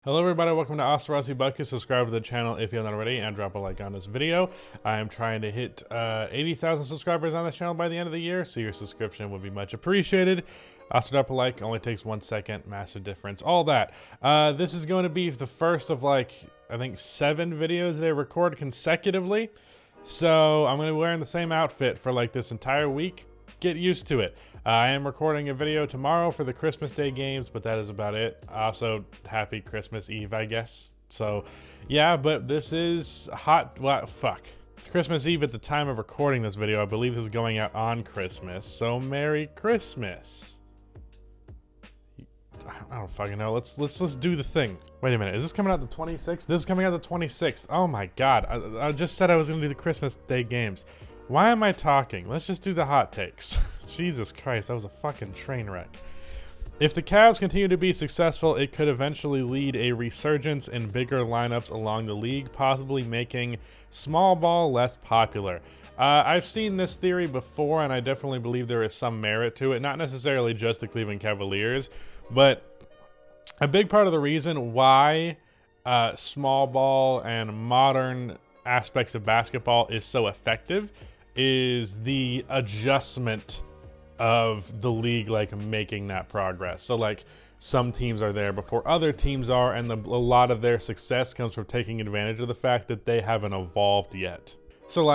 Hello everybody, welcome to Rossi Bucket. Subscribe to the channel if you haven't already and drop a like on this video. I am trying to hit 80,000 subscribers on this channel by the end of the year, so your subscription would be much appreciated. Also drop a like, only takes 1 second, massive difference, all that. This is going to be the first of I think 7 videos that I record consecutively. So I'm going to be wearing the same outfit for this entire week. Get used to it. I am recording a video tomorrow for the Christmas Day games, but that is about it. Also, happy Christmas Eve, I guess. So, yeah, but this is It's Christmas Eve at the time of recording this video. I believe this is going out on Christmas, so Merry Christmas. I don't fucking know. Let's do the thing. Wait a minute. Is this coming out the 26th? This is coming out the 26th. Oh my god. I just said I was going to do the Christmas Day games. Why am I talking? Let's just do the hot takes. Jesus Christ, that was a fucking train wreck. If the Cavs continue to be successful, it could eventually lead a resurgence in bigger lineups along the league, possibly making small ball less popular. I've seen this theory before, and I definitely believe there is some merit to it. Not necessarily just the Cleveland Cavaliers, but a big part of the reason why small ball and modern aspects of basketball is so effective is the adjustment of the league making that progress. So some teams are there before other teams are, and a lot of their success comes from taking advantage of the fact that they haven't evolved yet. So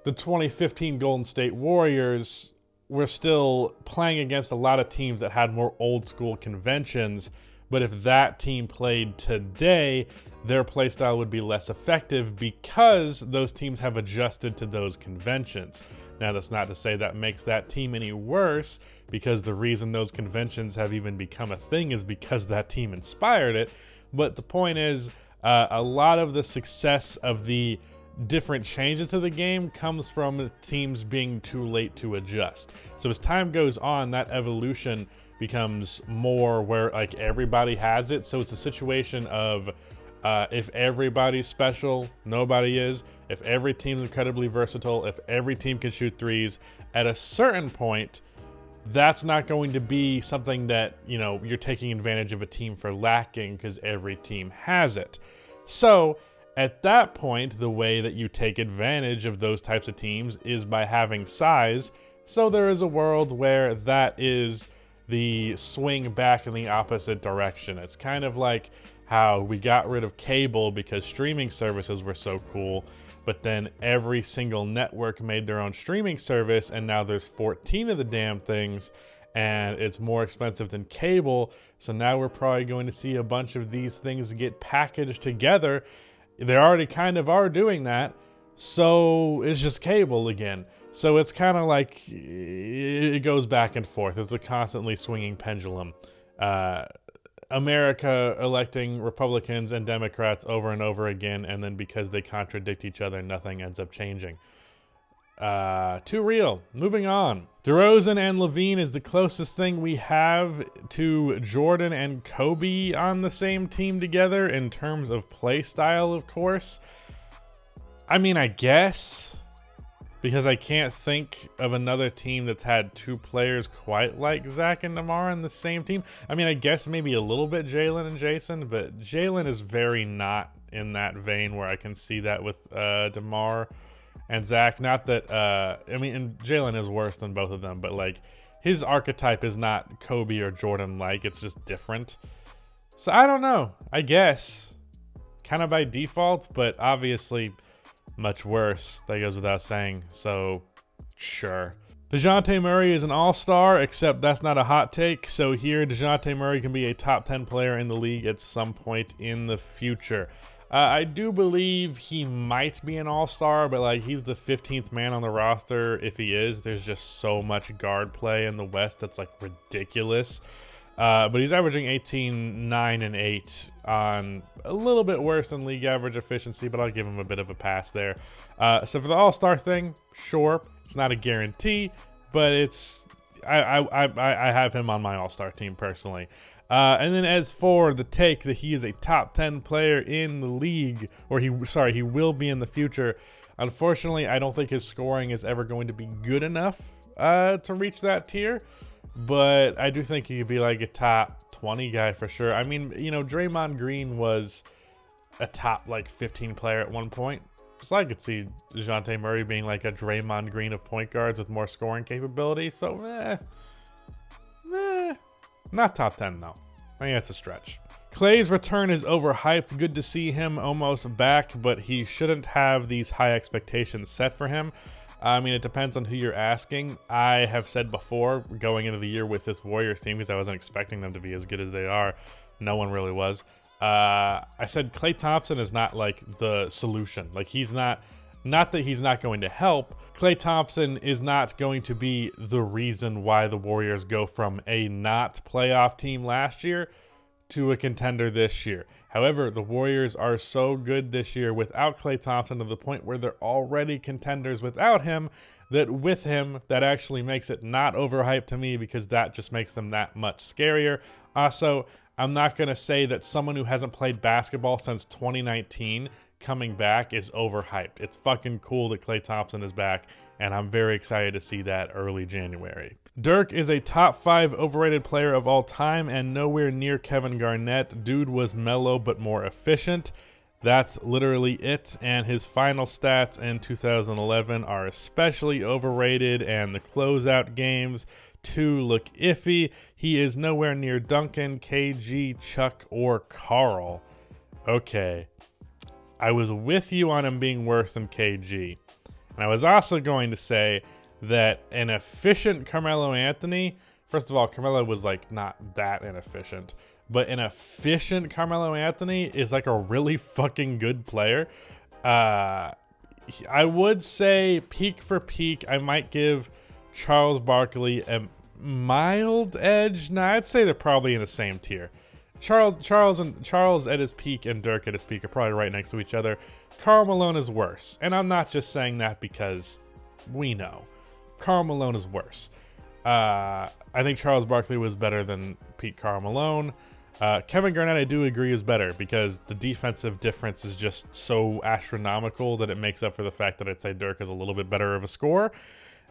the 2015 Golden State Warriors were still playing against a lot of teams that had more old school conventions, but if that team played today, their play style would be less effective because those teams have adjusted to those conventions. Now, that's not to say that makes that team any worse, because the reason those conventions have even become a thing is because that team inspired it. But the point is, a lot of the success of the different changes to the game comes from teams being too late to adjust. So as time goes on, that evolution becomes more where everybody has it. So it's a situation of if everybody's special, nobody is. If every team's incredibly versatile, if every team can shoot threes, at a certain point, that's not going to be something that, you're taking advantage of a team for lacking because every team has it. So at that point, the way that you take advantage of those types of teams is by having size. So there is a world where that is the swing back in the opposite direction. It's kind of like how we got rid of cable because streaming services were so cool, but then every single network made their own streaming service, and now there's 14 of the damn things, and it's more expensive than cable. So now we're probably going to see a bunch of these things get packaged together. They already kind of are doing that, so it's just cable again. So it's kind of it goes back and forth. It's a constantly swinging pendulum. America electing Republicans and Democrats over and over again, and then because they contradict each other, nothing ends up changing. Too real. Moving on. DeRozan and Levine is the closest thing we have to Jordan and Kobe on the same team together in terms of play style, of course. I mean, I guess, because I can't think of another team that's had 2 players quite like Zach and DeMar on the same team. I mean, I guess maybe a little bit Jalen and Jason, but Jalen is very not in that vein where I can see that with DeMar and Zach. Not that, and Jalen is worse than both of them, but his archetype is not Kobe or Jordan-like. It's just different. So I don't know. I guess kind of by default, but obviously much worse. That goes without saying. So sure. DeJounte Murray is an all-star, except that's not a hot take. So here, DeJounte Murray can be a top 10 player in the league at some point in the future. I do believe he might be an all-star, but he's the 15th man on the roster. If he is, there's just so much guard play in the West that's ridiculous. But he's averaging 18, 9, and 8 on a little bit worse than league average efficiency, but I'll give him a bit of a pass there. So for the all-star thing, sure, it's not a guarantee, but I have him on my all-star team personally. And then as for the take that he is a top 10 player in the league, or he will be in the future, unfortunately, I don't think his scoring is ever going to be good enough to reach that tier. but I do think he could be like a top 20 guy for sure. I mean, you know, Draymond Green was a top like 15 player at one point. So I could see DeJounte Murray being like a Draymond Green of point guards with more scoring capability. So, not top 10 though. I think that's a stretch. Klay's return is overhyped. Good to see him almost back, but he shouldn't have these high expectations set for him. I mean, it depends on who you're asking. I have said before, going into the year with this Warriors team, because I wasn't expecting them to be as good as they are. No one really was. I said Klay Thompson is not like the solution. Like he's not that he's not going to help. Klay Thompson is not going to be the reason why the Warriors go from a not playoff team last year to a contender this year. However, the Warriors are so good this year without Klay Thompson to the point where they're already contenders without him, that with him, that actually makes it not overhyped to me, because that just makes them that much scarier. Also, I'm not going to say that someone who hasn't played basketball since 2019 coming back is overhyped. It's fucking cool that Klay Thompson is back, and I'm very excited to see that early January. Dirk is a top 5 overrated player of all time and nowhere near Kevin Garnett. Dude was mellow but more efficient. That's literally it, and his final stats in 2011 are especially overrated, and the closeout games too look iffy. He is nowhere near Duncan, KG, Chuck, or Carl. Okay. I was with you on him being worse than KG. And I was also going to say that an efficient Carmelo Anthony, first of all, Carmelo was like not that inefficient, but an efficient Carmelo Anthony is like a really fucking good player. I would say peak for peak, I might give Charles Barkley a mild edge. Nah, I'd say they're probably in the same tier. Charles at his peak and Dirk at his peak are probably right next to each other. Karl Malone is worse, and I'm not just saying that because we know. Karl Malone is worse. I think Charles Barkley was better than Pete Karl Malone. Kevin Garnett, I do agree, is better because the defensive difference is just so astronomical that it makes up for the fact that I'd say Dirk is a little bit better of a scorer.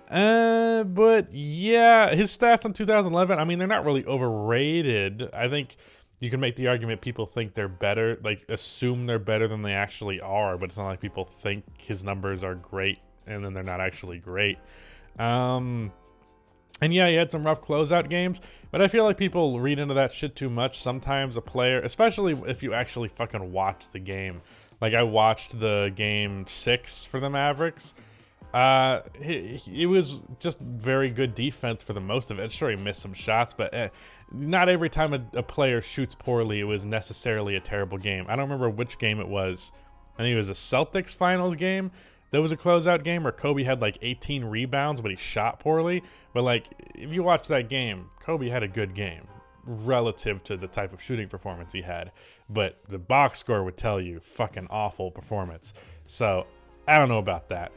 But yeah, his stats in 2011, I mean, they're not really overrated. I think you can make the argument people think they're better, like assume they're better than they actually are, but it's not like people think his numbers are great and then they're not actually great. And yeah, he had some rough closeout games, but I feel like people read into that shit too much. Sometimes a player, especially if you actually fucking watch the game. Like I watched the game 6 for the Mavericks. It was just very good defense for the most of it. Sure, he missed some shots, but not every time a player shoots poorly, it was necessarily a terrible game. I don't remember which game it was. I think it was a Celtics finals game. There was a closeout game where Kobe had like 18 rebounds, but he shot poorly. But like, if you watch that game, Kobe had a good game relative to the type of shooting performance he had. But the box score would tell you fucking awful performance. So I don't know about that.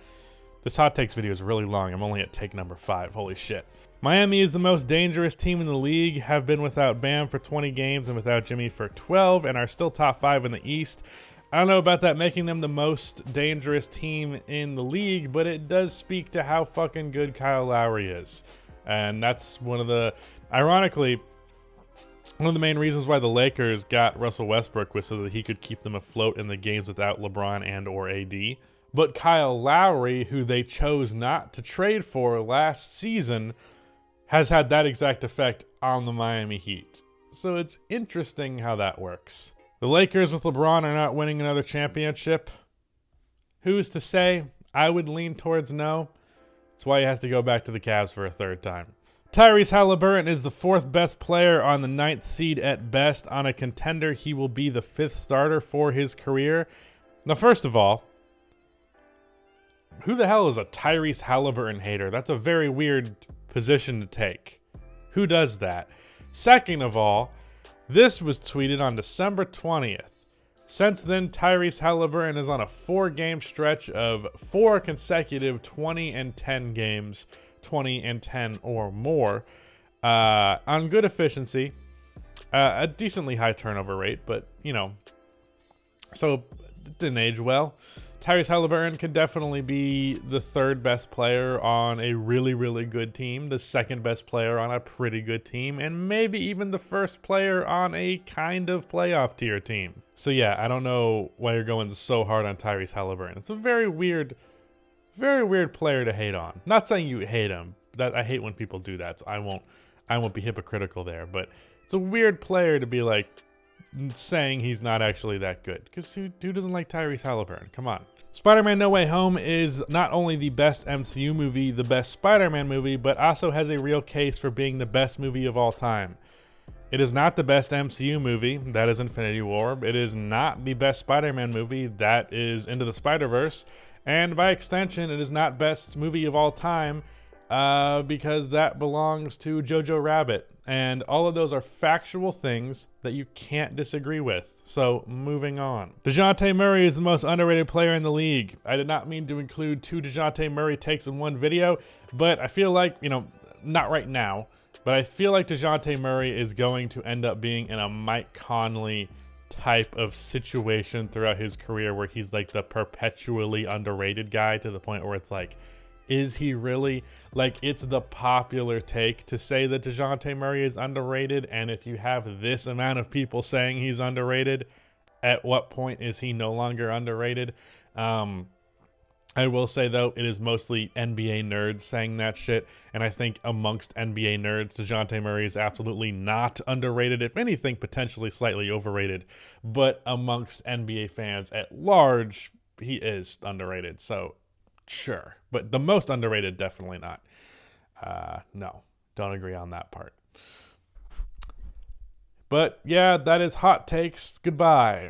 This hot takes video is really long. I'm only at take number 5. Holy shit. Miami is the most dangerous team in the league, have been without Bam for 20 games and without Jimmy for 12, and are still top 5 in the East. I don't know about that making them the most dangerous team in the league, but it does speak to how fucking good Kyle Lowry is. And that's one of the, ironically, one of the main reasons why the Lakers got Russell Westbrook was so that he could keep them afloat in the games without LeBron and or AD. But Kyle Lowry, who they chose not to trade for last season, has had that exact effect on the Miami Heat. So it's interesting how that works. The Lakers with LeBron are not winning another championship. Who's to say? I would lean towards no. That's why he has to go back to the Cavs for a third time. Tyrese Haliburton is the 4th best player on the 9th seed at best. On a contender, he will be the 5th starter for his career. Now, first of all, who the hell is a Tyrese Haliburton hater? That's a very weird position to take. Who does that? Second of all, this was tweeted on December 20th. Since then, Tyrese Haliburton is on a 4-game stretch of 4 consecutive 20-10 games, 20-10 or more, on good efficiency, a decently high turnover rate, but, you know, so it didn't age well. Tyrese Haliburton could definitely be the third best player on a really, really good team, the second best player on a pretty good team, and maybe even the first player on a kind of playoff tier team. So yeah, I don't know why you're going so hard on Tyrese Haliburton. It's a very weird player to hate on. Not saying you hate him. That I hate when people do that, so I won't be hypocritical there, but it's a weird player to be like saying he's not actually that good, because who doesn't like Tyrese Haliburton? Come on. Spider-Man No Way Home is not only the best MCU movie, the best Spider-Man movie, but also has a real case for being the best movie of all time. It is not the best MCU movie, that is Infinity War. It is not the best Spider-Man movie, that is Into the Spider-Verse. And by extension, it is not best movie of all time, because that belongs to Jojo Rabbit. And all of those are factual things that you can't disagree with. So, moving on. DeJounte Murray is the most underrated player in the league. I did not mean to include 2 DeJounte Murray takes in one video, but I feel like, not right now, but I feel like DeJounte Murray is going to end up being in a Mike Conley type of situation throughout his career where he's like the perpetually underrated guy, to the point where it's like, is he really? Like, it's the popular take to say that DeJounte Murray is underrated, and if you have this amount of people saying he's underrated, at what point is he no longer underrated? I will say, though, it is mostly NBA nerds saying that shit, and I think amongst NBA nerds, DeJounte Murray is absolutely not underrated. If anything, potentially slightly overrated. But amongst NBA fans at large, he is underrated, so sure. But the most underrated, definitely not. No, don't agree on that part. But yeah, that is Hot Takes. Goodbye.